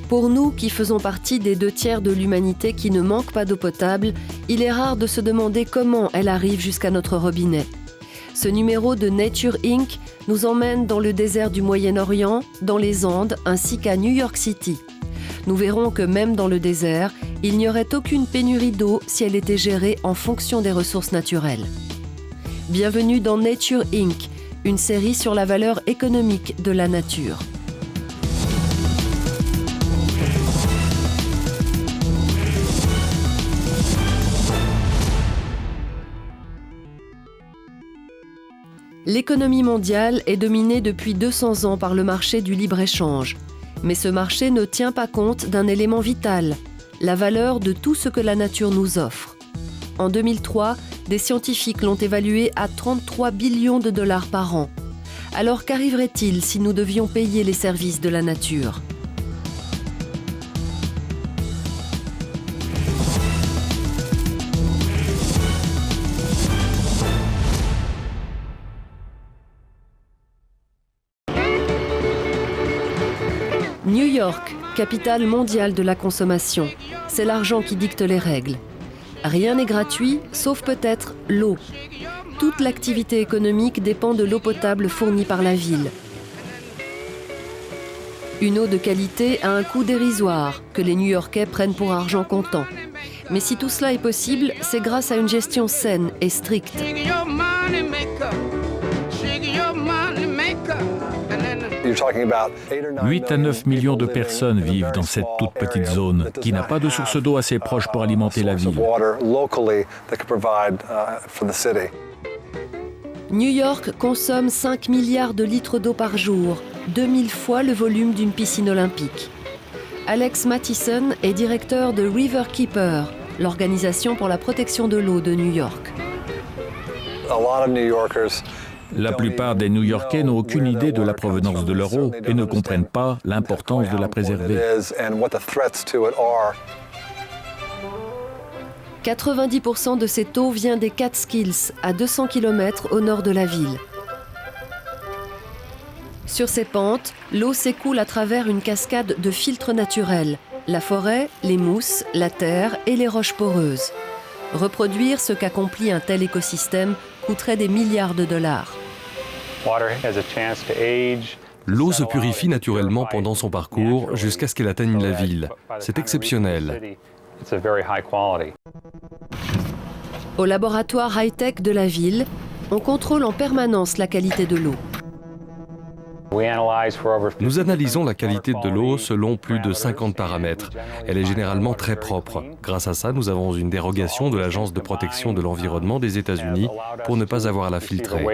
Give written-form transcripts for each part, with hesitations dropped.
Pour nous qui faisons partie des 2/3 de l'humanité qui ne manque pas d'eau potable, il est rare de se demander comment elle arrive jusqu'à notre robinet. Ce numéro de Nature Inc. nous emmène dans le désert du Moyen-Orient, dans les Andes ainsi qu'à New York City. Nous verrons que même dans le désert, il n'y aurait aucune pénurie d'eau si elle était gérée en fonction des ressources naturelles. Bienvenue dans Nature Inc., une série sur la valeur économique de la nature. L'économie mondiale est dominée depuis 200 ans par le marché du libre-échange. Mais ce marché ne tient pas compte d'un élément vital, la valeur de tout ce que la nature nous offre. En 2003, des scientifiques l'ont évalué à 33 billions de dollars par an. Alors qu'arriverait-il si nous devions payer les services de la nature ? New York, capitale mondiale de la consommation. C'est l'argent qui dicte les règles. Rien n'est gratuit, sauf peut-être l'eau. Toute l'activité économique dépend de l'eau potable fournie par la ville. Une eau de qualité a un coût dérisoire, que les New-Yorkais prennent pour argent comptant. Mais si tout cela est possible, c'est grâce à une gestion saine et stricte. 8 à 9 millions de personnes vivent dans cette toute petite zone qui n'a pas de source d'eau assez proche pour alimenter la ville. New York consomme 5 milliards de litres d'eau par jour, 2000 fois le volume d'une piscine olympique. Alex Mattison est directeur de Riverkeeper, l'organisation pour la protection de l'eau de New York. La plupart des New-Yorkais n'ont aucune idée de la provenance de leur eau et ne comprennent pas l'importance de la préserver. 90% de cette eau vient des Catskills, à 200 km au nord de la ville. Sur ces pentes, l'eau s'écoule à travers une cascade de filtres naturels, la forêt, les mousses, la terre et les roches poreuses. Reproduire ce qu'accomplit un tel écosystème coûterait des milliards de dollars. L'eau se purifie naturellement pendant son parcours jusqu'à ce qu'elle atteigne la ville. C'est exceptionnel. Au laboratoire high-tech de la ville, on contrôle en permanence la qualité de l'eau. Nous analysons la qualité de l'eau selon plus de 50 paramètres. Elle est généralement très propre. Grâce à ça, nous avons une dérogation de l'Agence de protection de l'environnement des États-Unis pour ne pas avoir à la filtrer.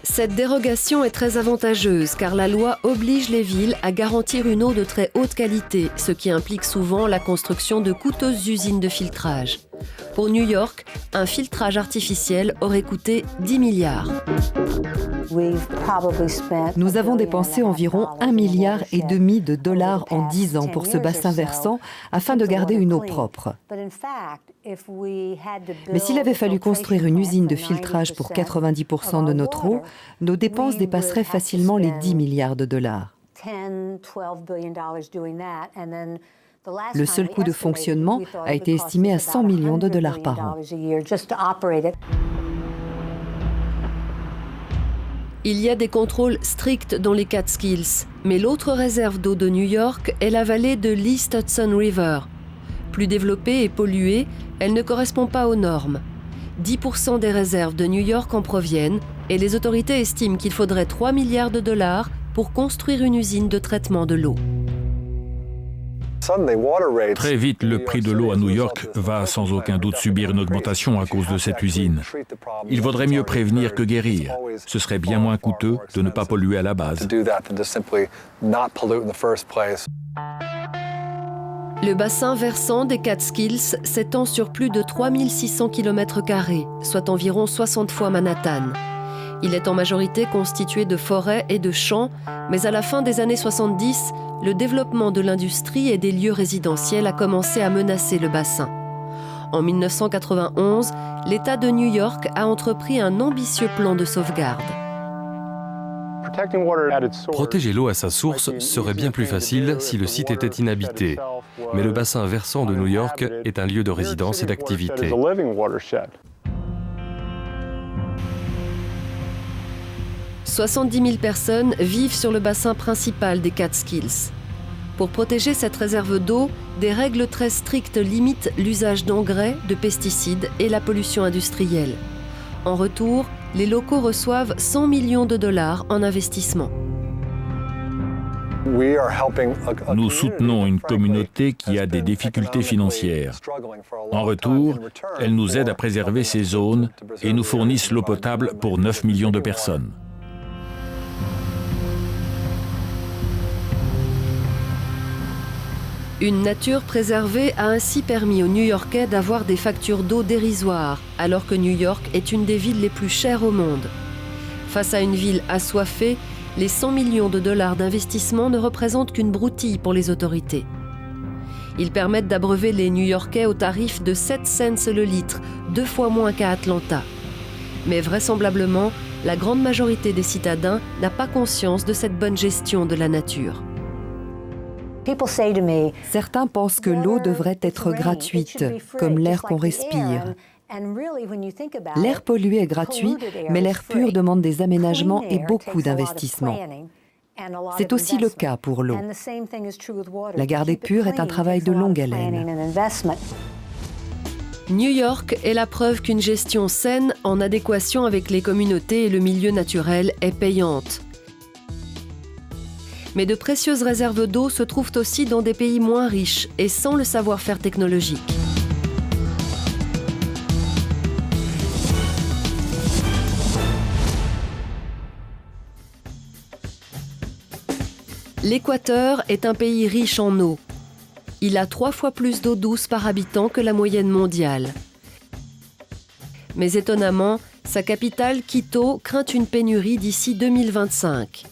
Cette dérogation est très avantageuse car la loi oblige les villes à garantir une eau de très haute qualité, ce qui implique souvent la construction de coûteuses usines de filtrage. Pour New York, un filtrage artificiel aurait coûté 10 milliards. Nous avons dépensé environ 1,5 milliard de dollars en 10 ans pour ce bassin versant afin de garder une eau propre. Mais s'il avait fallu construire une usine de filtrage pour 90% de notre eau, nos dépenses dépasseraient facilement les 10 milliards de dollars. Le seul coût de fonctionnement a été estimé à 100 millions de dollars par an. Il y a des contrôles stricts dans les Catskills, mais l'autre réserve d'eau de New York est la vallée de l'East Hudson River. Plus développée et polluée, elle ne correspond pas aux normes. 10% des réserves de New York en proviennent et les autorités estiment qu'il faudrait 3 milliards de dollars pour construire une usine de traitement de l'eau. Très vite, le prix de l'eau à New York va sans aucun doute subir une augmentation à cause de cette usine. Il vaudrait mieux prévenir que guérir. Ce serait bien moins coûteux de ne pas polluer à la base. Le bassin versant des Catskills s'étend sur plus de 3600 km², soit environ 60 fois Manhattan. Il est en majorité constitué de forêts et de champs, mais à la fin des années 70, le développement de l'industrie et des lieux résidentiels a commencé à menacer le bassin. En 1991, l'État de New York a entrepris un ambitieux plan de sauvegarde. Protéger l'eau à sa source serait bien plus facile si le site était inhabité. Mais le bassin versant de New York est un lieu de résidence et d'activité. 70 000 personnes vivent sur le bassin principal des Catskills. Pour protéger cette réserve d'eau, des règles très strictes limitent l'usage d'engrais, de pesticides et la pollution industrielle. En retour, les locaux reçoivent 100 millions de dollars en investissement. Nous soutenons une communauté qui a des difficultés financières. En retour, elle nous aide à préserver ces zones et nous fournissent l'eau potable pour 9 millions de personnes. Une nature préservée a ainsi permis aux New-Yorkais d'avoir des factures d'eau dérisoires, alors que New York est une des villes les plus chères au monde. Face à une ville assoiffée, les 100 millions de dollars d'investissement ne représentent qu'une broutille pour les autorités. Ils permettent d'abreuver les New-Yorkais au tarif de 7 cents le litre, 2 fois moins qu'à Atlanta. Mais vraisemblablement, la grande majorité des citadins n'a pas conscience de cette bonne gestion de la nature. Certains pensent que l'eau devrait être gratuite, comme l'air qu'on respire. L'air pollué est gratuit, mais l'air pur demande des aménagements et beaucoup d'investissements. C'est aussi le cas pour l'eau. La garder pure est un travail de longue haleine. New York est la preuve qu'une gestion saine, en adéquation avec les communautés et le milieu naturel, est payante. Mais de précieuses réserves d'eau se trouvent aussi dans des pays moins riches et sans le savoir-faire technologique. L'Équateur est un pays riche en eau. Il a 3 fois plus d'eau douce par habitant que la moyenne mondiale. Mais étonnamment, sa capitale, Quito, craint une pénurie d'ici 2025.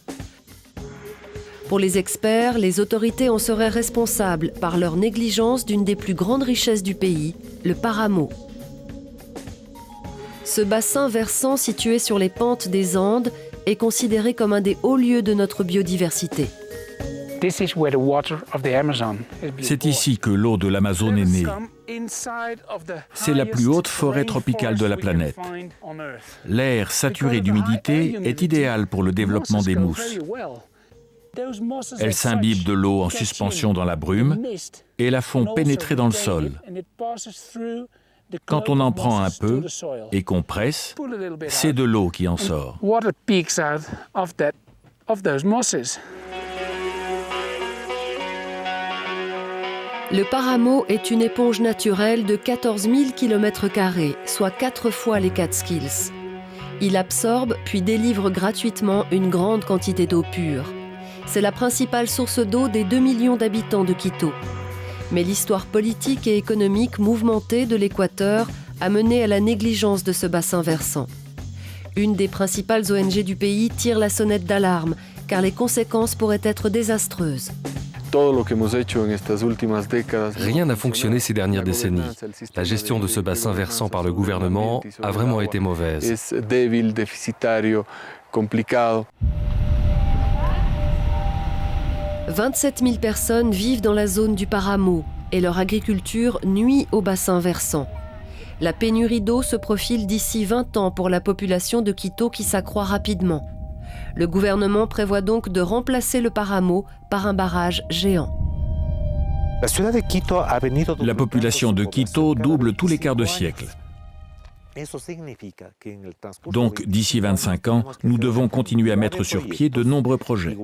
Pour les experts, les autorités en seraient responsables par leur négligence d'une des plus grandes richesses du pays, le Paramo. Ce bassin versant situé sur les pentes des Andes est considéré comme un des hauts lieux de notre biodiversité. C'est ici que l'eau de l'Amazone est née. C'est la plus haute forêt tropicale de la planète. L'air saturé d'humidité est idéal pour le développement des mousses. Elles s'imbibent de l'eau en suspension dans la brume et la font pénétrer dans le sol. Quand on en prend un peu et qu'on presse, c'est de l'eau qui en sort. Le Paramo est une éponge naturelle de 14 000 km², soit 4 fois les Catskills. Il absorbe puis délivre gratuitement une grande quantité d'eau pure. C'est la principale source d'eau des 2 millions d'habitants de Quito. Mais l'histoire politique et économique mouvementée de l'Équateur a mené à la négligence de ce bassin versant. Une des principales ONG du pays tire la sonnette d'alarme, car les conséquences pourraient être désastreuses. Rien n'a fonctionné ces dernières décennies. La gestion de ce bassin versant par le gouvernement a vraiment été mauvaise. 27 000 personnes vivent dans la zone du Paramo et leur agriculture nuit au bassin versant. La pénurie d'eau se profile d'ici 20 ans pour la population de Quito qui s'accroît rapidement. Le gouvernement prévoit donc de remplacer le Paramo par un barrage géant. La population de Quito double tous les quarts de siècle. Donc, d'ici 25 ans, nous devons continuer à mettre sur pied de nombreux projets.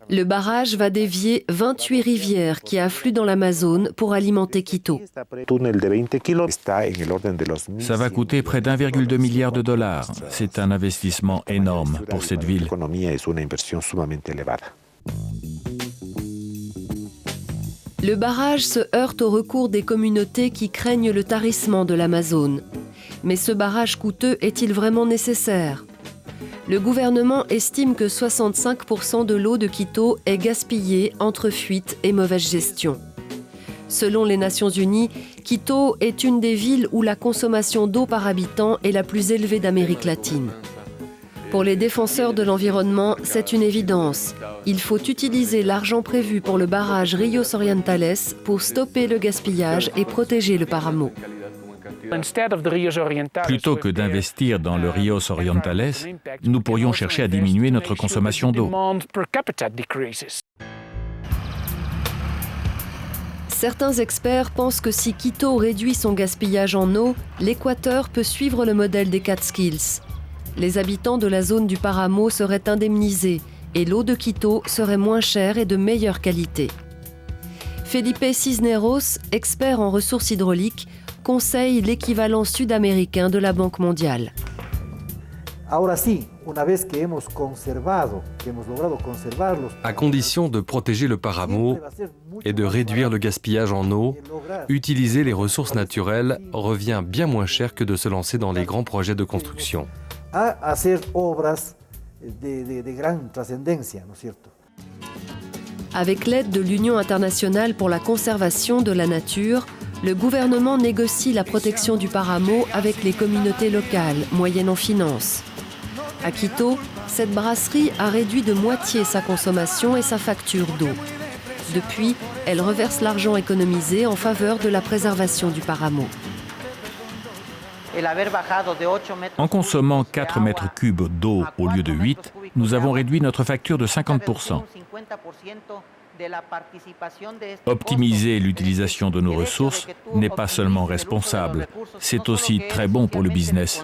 Le barrage va dévier 28 rivières qui affluent dans l'Amazone pour alimenter Quito. Ça va coûter près d'1,2 milliard de dollars. C'est un investissement énorme pour cette ville. Le barrage se heurte au recours des communautés qui craignent le tarissement de l'Amazone. Mais ce barrage coûteux est-il vraiment nécessaire ? Le gouvernement estime que 65% de l'eau de Quito est gaspillée entre fuites et mauvaise gestion. Selon les Nations Unies, Quito est une des villes où la consommation d'eau par habitant est la plus élevée d'Amérique latine. Pour les défenseurs de l'environnement, c'est une évidence. Il faut utiliser l'argent prévu pour le barrage Ríos Orientales pour stopper le gaspillage et protéger le Paramo. Plutôt que d'investir dans le Ríos Orientales, nous pourrions chercher à diminuer notre consommation d'eau. Certains experts pensent que si Quito réduit son gaspillage en eau, l'Équateur peut suivre le modèle des Catskills. Les habitants de la zone du Paramo seraient indemnisés et l'eau de Quito serait moins chère et de meilleure qualité. Felipe Cisneros, expert en ressources hydrauliques, conseille l'équivalent sud-américain de la Banque mondiale. À condition de protéger le Paramo et de réduire le gaspillage en eau, utiliser les ressources naturelles revient bien moins cher que de se lancer dans les grands projets de construction. Avec l'aide de l'Union internationale pour la conservation de la nature, le gouvernement négocie la protection du Paramo avec les communautés locales, moyennant finances. À Quito, cette brasserie a réduit de moitié sa consommation et sa facture d'eau. Depuis, elle reverse l'argent économisé en faveur de la préservation du Paramo. En consommant 4 mètres cubes d'eau au lieu de 8, nous avons réduit notre facture de 50%. Optimiser l'utilisation de nos ressources n'est pas seulement responsable, c'est aussi très bon pour le business.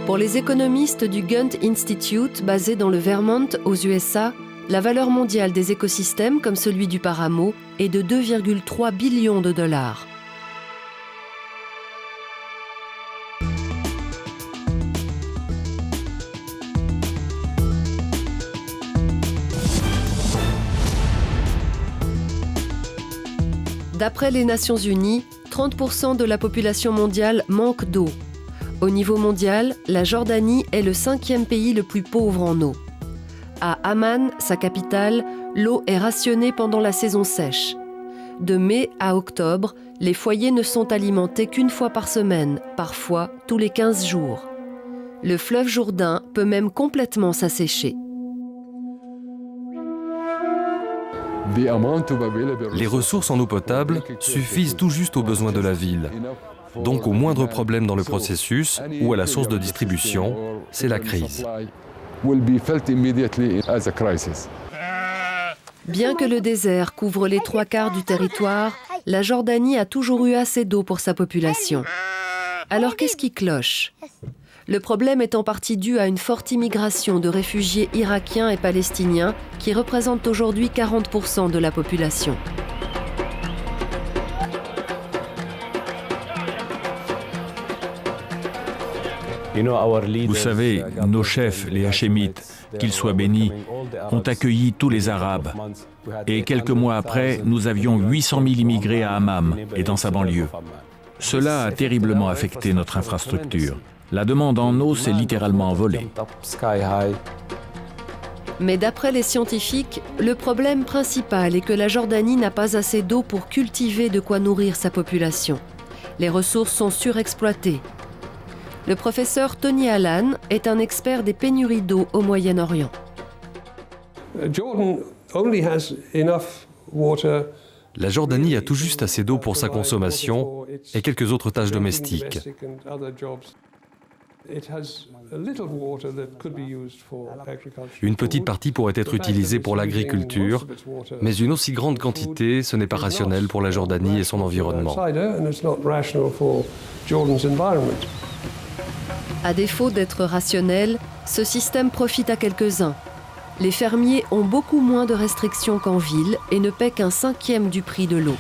Pour les économistes du Gunt Institute, basé dans le Vermont, aux USA, la valeur mondiale des écosystèmes, comme celui du Paramo, est de 2,3 billions de dollars. D'après les Nations Unies, 30% de la population mondiale manque d'eau. Au niveau mondial, la Jordanie est le 5e pays le plus pauvre en eau. À Amman, sa capitale, l'eau est rationnée pendant la saison sèche. De mai à octobre, les foyers ne sont alimentés qu'une fois par semaine, parfois tous les 15 jours. Le fleuve Jourdain peut même complètement s'assécher. Les ressources en eau potable suffisent tout juste aux besoins de la ville. Donc au moindre problème dans le processus ou à la source de distribution, c'est la crise. Bien que le désert couvre les 3/4 du territoire, la Jordanie a toujours eu assez d'eau pour sa population. Alors qu'est-ce qui cloche ? Le problème est en partie dû à une forte immigration de réfugiés irakiens et palestiniens qui représentent aujourd'hui 40% de la population. Vous savez, nos chefs, les Hachémites, qu'ils soient bénis, ont accueilli tous les Arabes. Et quelques mois après, nous avions 800 000 immigrés à Hammam et dans sa banlieue. Cela a terriblement affecté notre infrastructure. La demande en eau s'est littéralement envolée. Mais d'après les scientifiques, le problème principal est que la Jordanie n'a pas assez d'eau pour cultiver de quoi nourrir sa population. Les ressources sont surexploitées. Le professeur Tony Allan est un expert des pénuries d'eau au Moyen-Orient. La Jordanie a tout juste assez d'eau pour sa consommation et quelques autres tâches domestiques. Une petite partie pourrait être utilisée pour l'agriculture, mais une aussi grande quantité, ce n'est pas rationnel pour la Jordanie et son environnement. À défaut d'être rationnel, ce système profite à quelques-uns. Les fermiers ont beaucoup moins de restrictions qu'en ville et ne paient qu'un 1/5 du prix de l'eau.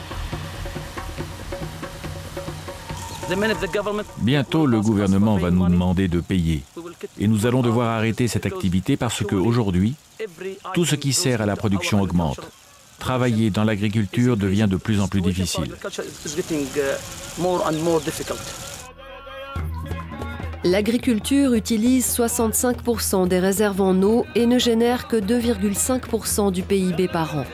Bientôt, le gouvernement va nous demander de payer. Et nous allons devoir arrêter cette activité parce qu'aujourd'hui, tout ce qui sert à la production augmente. Travailler dans l'agriculture devient de plus en plus difficile. L'agriculture utilise 65% des réserves en eau et ne génère que 2,5% du PIB par an.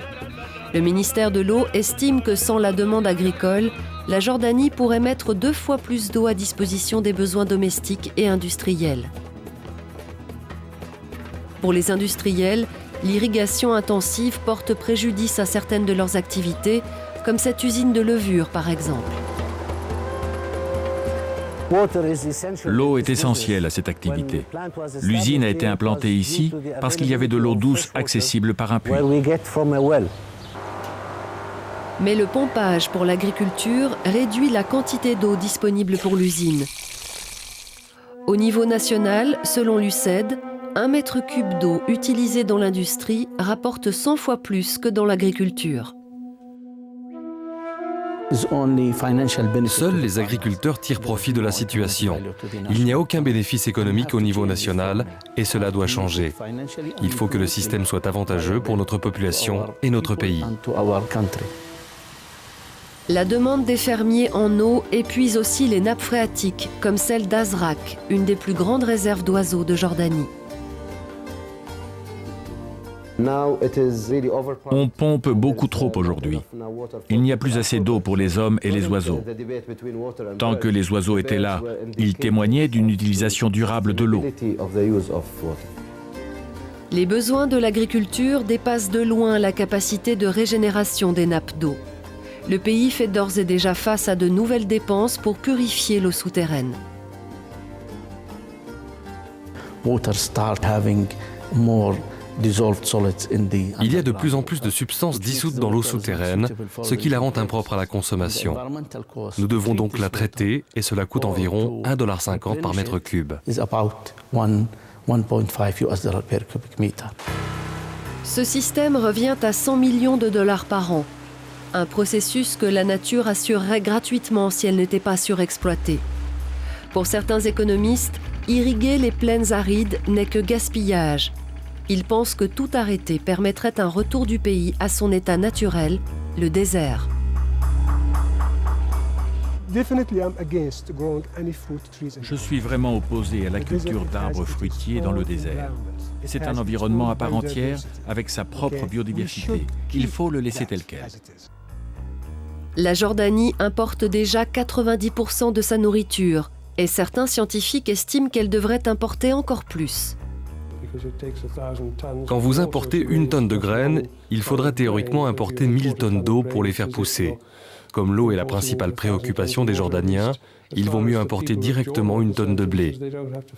Le ministère de l'eau estime que sans la demande agricole, la Jordanie pourrait mettre 2 fois plus d'eau à disposition des besoins domestiques et industriels. Pour les industriels, l'irrigation intensive porte préjudice à certaines de leurs activités, comme cette usine de levure par exemple. L'eau est essentielle à cette activité. L'usine a été implantée ici parce qu'il y avait de l'eau douce accessible par un puits. Mais le pompage pour l'agriculture réduit la quantité d'eau disponible pour l'usine. Au niveau national, selon l'UCED, 1 mètre cube d'eau utilisé dans l'industrie rapporte 100 fois plus que dans l'agriculture. Seuls les agriculteurs tirent profit de la situation. Il n'y a aucun bénéfice économique au niveau national et cela doit changer. Il faut que le système soit avantageux pour notre population et notre pays. La demande des fermiers en eau épuise aussi les nappes phréatiques, comme celle d'Azraq, une des plus grandes réserves d'oiseaux de Jordanie. On pompe beaucoup trop aujourd'hui. Il n'y a plus assez d'eau pour les hommes et les oiseaux. Tant que les oiseaux étaient là, ils témoignaient d'une utilisation durable de l'eau. Les besoins de l'agriculture dépassent de loin la capacité de régénération des nappes d'eau. Le pays fait d'ores et déjà face à de nouvelles dépenses pour purifier l'eau souterraine. Il y a de plus en plus de substances dissoutes dans l'eau souterraine, ce qui la rend impropre à la consommation. Nous devons donc la traiter et cela coûte environ $1,50 par mètre cube. Ce système revient à 100 millions de dollars par an. Un processus que la nature assurerait gratuitement si elle n'était pas surexploitée. Pour certains économistes, irriguer les plaines arides n'est que gaspillage. Ils pensent que tout arrêter permettrait un retour du pays à son état naturel, le désert. Je suis vraiment opposé à la culture d'arbres fruitiers dans le désert. C'est un environnement à part entière avec sa propre biodiversité. Il faut le laisser tel quel. La Jordanie importe déjà 90% de sa nourriture et certains scientifiques estiment qu'elle devrait importer encore plus. Quand vous importez 1 tonne de graines, il faudra théoriquement importer 1000 tonnes d'eau pour les faire pousser. Comme l'eau est la principale préoccupation des Jordaniens, il vaut mieux importer directement 1 tonne de blé.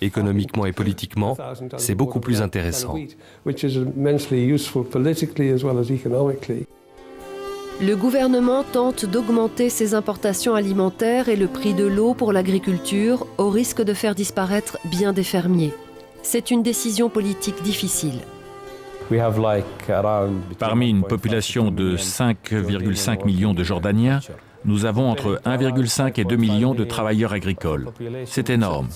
Économiquement et politiquement, c'est beaucoup plus intéressant. Le gouvernement tente d'augmenter ses importations alimentaires et le prix de l'eau pour l'agriculture au risque de faire disparaître bien des fermiers. C'est une décision politique difficile. Parmi une population de 5,5 millions de Jordaniens, nous avons entre 1,5 et 2 millions de travailleurs agricoles. C'est énorme.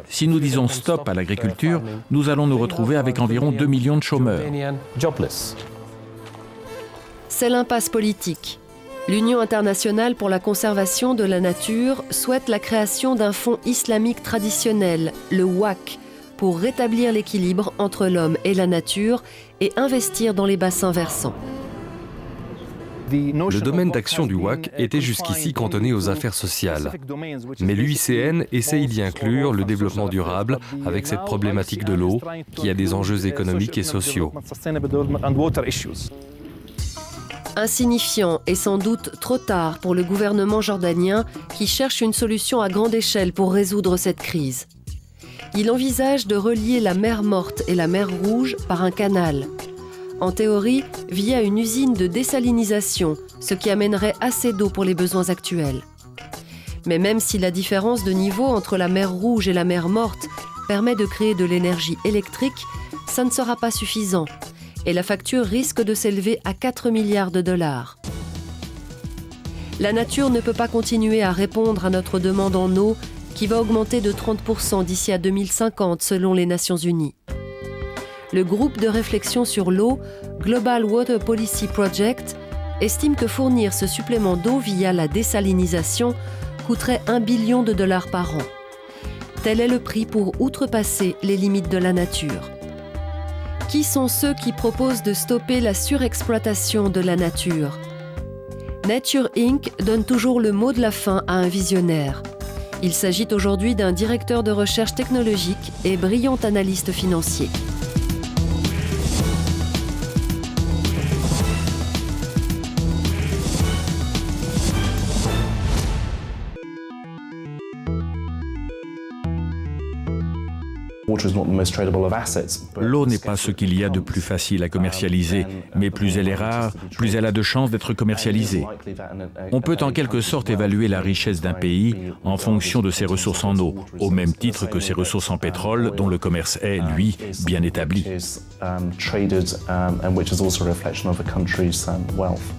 Si nous disons stop à l'agriculture, nous allons nous retrouver avec environ 2 millions de chômeurs. C'est l'impasse politique. L'Union internationale pour la conservation de la nature souhaite la création d'un fonds islamique traditionnel, le WAC, pour rétablir l'équilibre entre l'homme et la nature et investir dans les bassins versants. Le domaine d'action du WAC était jusqu'ici cantonné aux affaires sociales. Mais l'UICN essaye d'y inclure le développement durable avec cette problématique de l'eau qui a des enjeux économiques et sociaux. Insignifiant et sans doute trop tard pour le gouvernement jordanien qui cherche une solution à grande échelle pour résoudre cette crise. Il envisage de relier la mer Morte et la mer Rouge par un canal. En théorie, via une usine de désalinisation, ce qui amènerait assez d'eau pour les besoins actuels. Mais même si la différence de niveau entre la mer Rouge et la mer Morte permet de créer de l'énergie électrique, ça ne sera pas suffisant. Et la facture risque de s'élever à 4 milliards de dollars. La nature ne peut pas continuer à répondre à notre demande en eau qui va augmenter de 30% d'ici à 2050 selon les Nations Unies. Le groupe de réflexion sur l'eau, Global Water Policy Project, estime que fournir ce supplément d'eau via la désalinisation coûterait $1 billion par an. Tel est le prix pour outrepasser les limites de la nature. Qui sont ceux qui proposent de stopper la surexploitation de la nature? Nature Inc. donne toujours le mot de la fin à un visionnaire. Il s'agit aujourd'hui d'un directeur de recherche technologique et brillant analyste financier. L'eau n'est pas ce qu'il y a de plus facile à commercialiser, mais plus elle est rare, plus elle a de chances d'être commercialisée. On peut en quelque sorte évaluer la richesse d'un pays en fonction de ses ressources en eau, au même titre que ses ressources en pétrole, dont le commerce est, lui, bien établi. traded and which is also a reflection of a country's wealth.